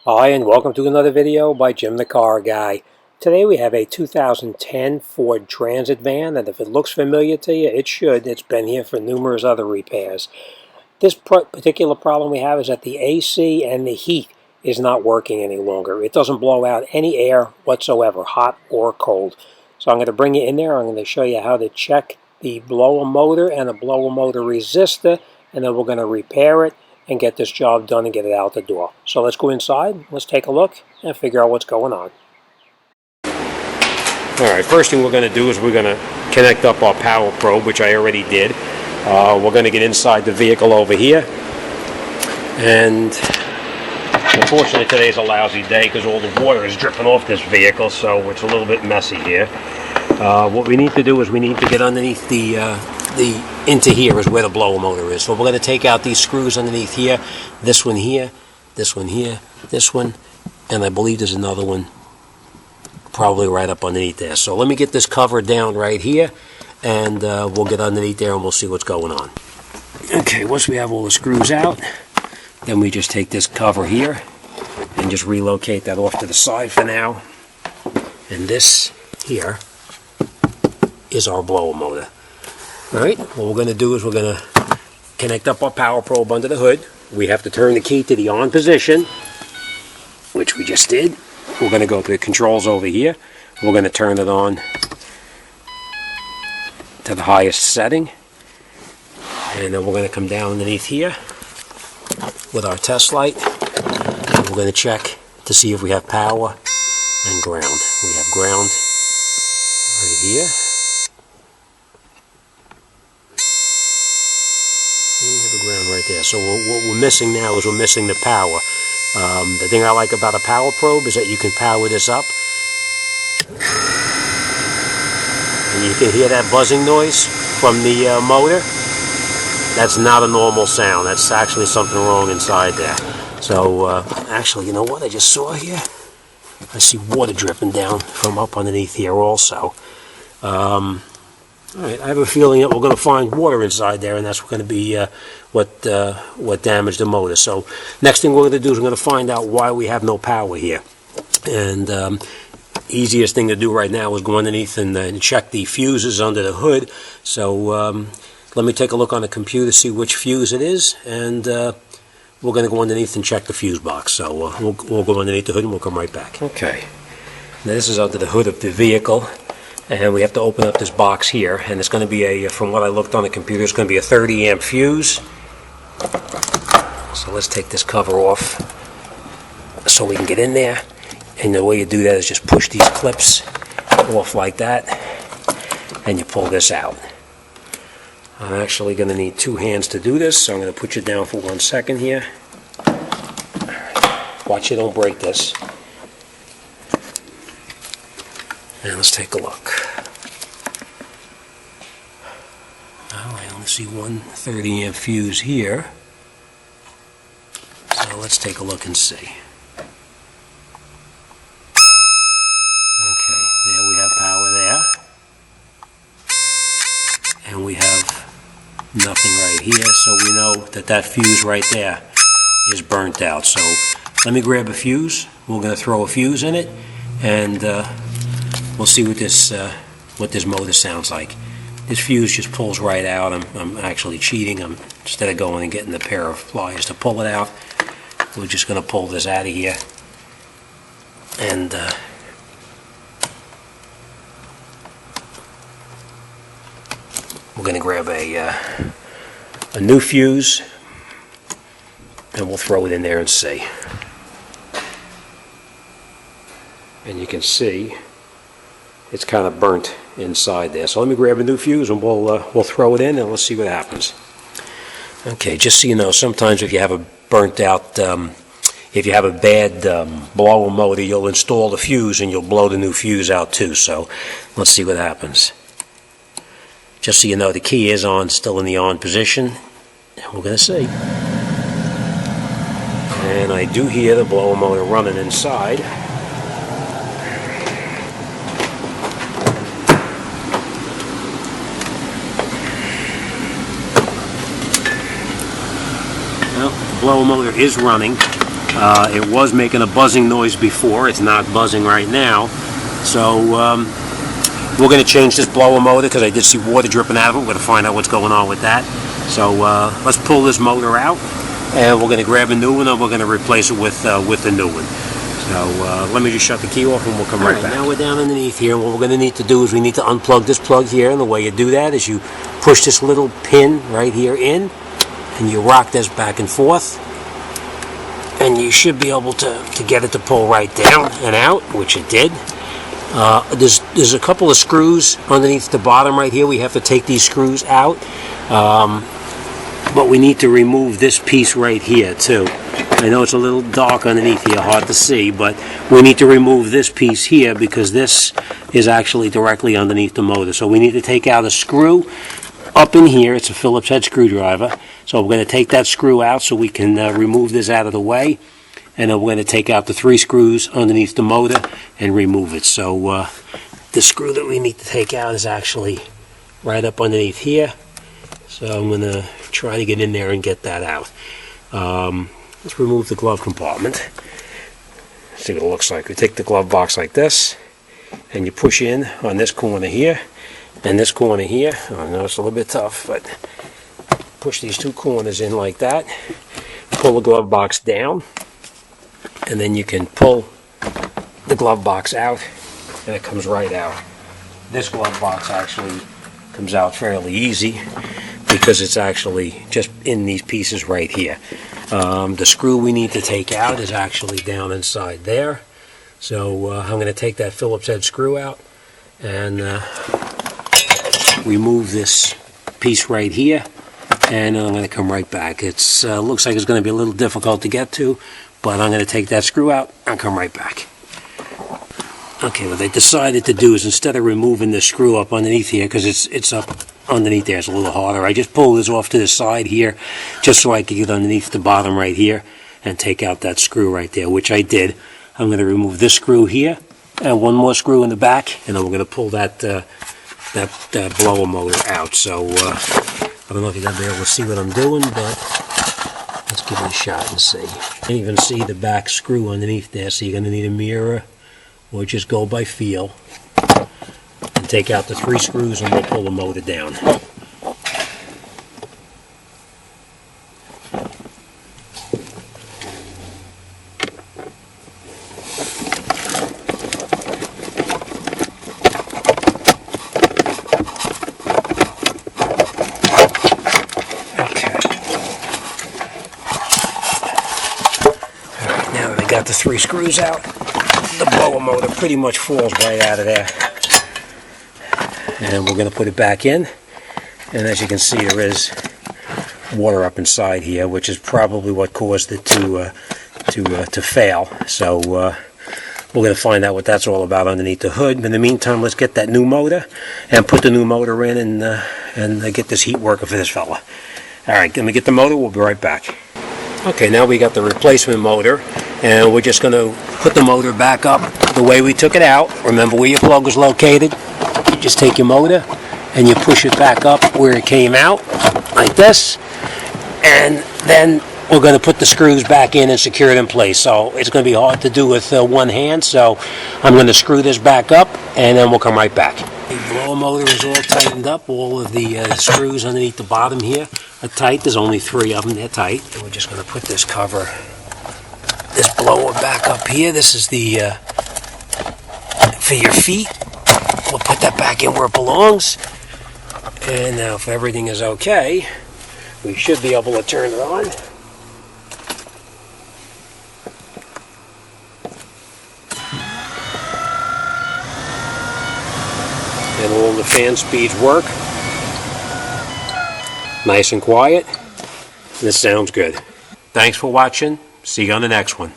Hi, and welcome to another video by Jim the Car Guy. Today we have a 2010 Ford Transit van, and if it looks familiar to you, it should. It's been here for numerous other repairs. This particular problem we have is that the AC and the heat is not working any longer. It doesn't blow out any air whatsoever, hot or cold. So I'm going to bring you in there. I'm going to show you how to check the blower motor and the blower motor resistor, and then we're going to repair it and get this job done and get it out the door. So let's go inside, let's take a look, and figure out what's going on. Alright, first thing we're going to do is we're going to connect up our power probe, which I already did. We're going to get inside the vehicle over here. And unfortunately today's a lousy day because all the water is dripping off this vehicle, so it's a little bit messy here. What we need to do is we need to get underneath into here is where the blower motor is. So we're going to take out these screws underneath here, this one here, this one here, this one, and I believe there's another one probably right up underneath there. So let me get this cover down right here, and we'll get underneath there and we'll see what's going on. Okay, once we have all the screws out, then we just take this cover here and just relocate that off to the side for now. And this here is our blower motor. Alright, what we're going to do is we're going to connect up our power probe under the hood. We have to turn the key to the on position, which we just did. We're going to go to the controls over here. We're going to turn it on to the highest setting. And then we're going to come down underneath here with our test light. And we're going to check to see if we have power and ground. We have ground right here. And we have a ground right there. So what we're missing now is we're missing the power. The thing I like about a power probe is that you can power this up. And you can hear that buzzing noise from the motor. That's not a normal sound. That's actually something wrong inside there. So actually, you know what I just saw here? I see water dripping down from up underneath here also. Alright, I have a feeling that we're going to find water inside there, and that's going to be what damaged the motor. So next thing we're going to do is we're going to find out why we have no power here. And easiest thing to do right now is go underneath and check the fuses under the hood. So let me take a look on the computer, see which fuse it is, and we're going to go underneath and check the fuse box. So we'll go underneath the hood and we'll come right back. Okay, now this is under the hood of the vehicle. And we have to open up this box here, and it's going to be from what I looked on the computer, it's going to be a 30 amp fuse. So let's take this cover off so we can get in there. And the way you do that is just push these clips off like that, and you pull this out. I'm actually going to need two hands to do this, so I'm going to put you down for 1 second here. Watch you don't break this. And let's take a look. I only see one 30 amp fuse here. So let's take a look and see. Okay, there we have power there. And we have nothing right here, so we know that that fuse right there is burnt out. So let me grab a fuse. We're going to throw a fuse in it, and we'll see what this motor sounds like. This fuse just pulls right out. I'm actually cheating. Instead of going and getting a pair of pliers to pull it out, we're just going to pull this out of here. And we're going to grab a new fuse, and we'll throw it in there and see. And you can see it's kind of burnt inside there. So let me grab a new fuse and we'll throw it in and let's see what happens. Okay, just so you know, sometimes if you have a burnt out, if you have a bad blower motor, you'll install the fuse and you'll blow the new fuse out too. So let's see what happens. Just so you know, the key is on, still in the on position, and we're going to see. And I do hear the blower motor running inside. Well, the blower motor is running. It was making a buzzing noise before. It's not buzzing right now. So we're going to change this blower motor because I did see water dripping out of it. We're going to find out what's going on with that. So let's pull this motor out, and we're going to grab a new one, and we're going to replace it with the new one. So let me just shut the key off, and we'll come right back. Now we're down underneath here, and what we're going to need to do is we need to unplug this plug here, and the way you do that is you push this little pin right here in, and you rock this back and forth, and you should be able to get it to pull right down and out, which it did. There's a couple of screws underneath the bottom right here. We have to take these screws out, but we need to remove this piece right here too. I know it's a little dark underneath here, hard to see, but we need to remove this piece here because this is actually directly underneath the motor. So we need to take out a screw up in here. It's a Phillips head screwdriver. So we're going to take that screw out so we can remove this out of the way. And then we're going to take out the 3 screws underneath the motor and remove it. So the screw that we need to take out is actually right up underneath here. So I'm going to try to get in there and get that out. Let's remove the glove compartment. See what it looks like. We take the glove box like this, and you push in on this corner here, and this corner here. I know it's a little bit tough, but push these 2 corners in like that. Pull the glove box down, and then you can pull the glove box out, and it comes right out. This glove box actually comes out fairly easy because it's actually just in these pieces right here. The screw we need to take out is actually down inside there. So I'm going to take that Phillips head screw out and remove this piece right here, and I'm going to come right back. It looks like it's going to be a little difficult to get to, but I'm going to take that screw out and come right back. Okay, what I decided to do is, instead of removing the screw up underneath here, because it's up underneath there, it's a little harder, I just pull this off to the side here just so I can get underneath the bottom right here and take out that screw right there, which I did. I'm going to remove this screw here and 1 more screw in the back, and then we're going to pull that blower motor out. So I don't know if you're going to be able to see what I'm doing, but let's give it a shot and see. You can't even see the back screw underneath there, so you're going to need a mirror or just go by feel and take out the 3 screws, and we'll pull the motor down. Now that I got the 3 screws out, the blower motor pretty much falls right out of there. And we're going to put it back in, and as you can see, there is water up inside here, which is probably what caused it to fail. So we're going to find out what that's all about underneath the hood. In the meantime, let's get that new motor and put the new motor in and get this heat working for this fella. Alright, let me get the motor, we'll be right back. Okay, now we got the replacement motor, and we're just going to put the motor back up the way we took it out. Remember where your plug was located? You just take your motor and you push it back up where it came out, like this, and then we're going to put the screws back in and secure it in place. So it's going to be hard to do with one hand, so I'm going to screw this back up, and then we'll come right back. The blower motor is all tightened up. All of the screws underneath the bottom here are tight. There's only 3 of them. They're tight. And we're just going to put this cover, this blower back up here. This is the for your feet. We'll put that back in where it belongs. And now, if everything is okay, we should be able to turn it on. And all the fan speeds work. Nice and quiet. And it sounds good. Thanks for watching. See you on the next one.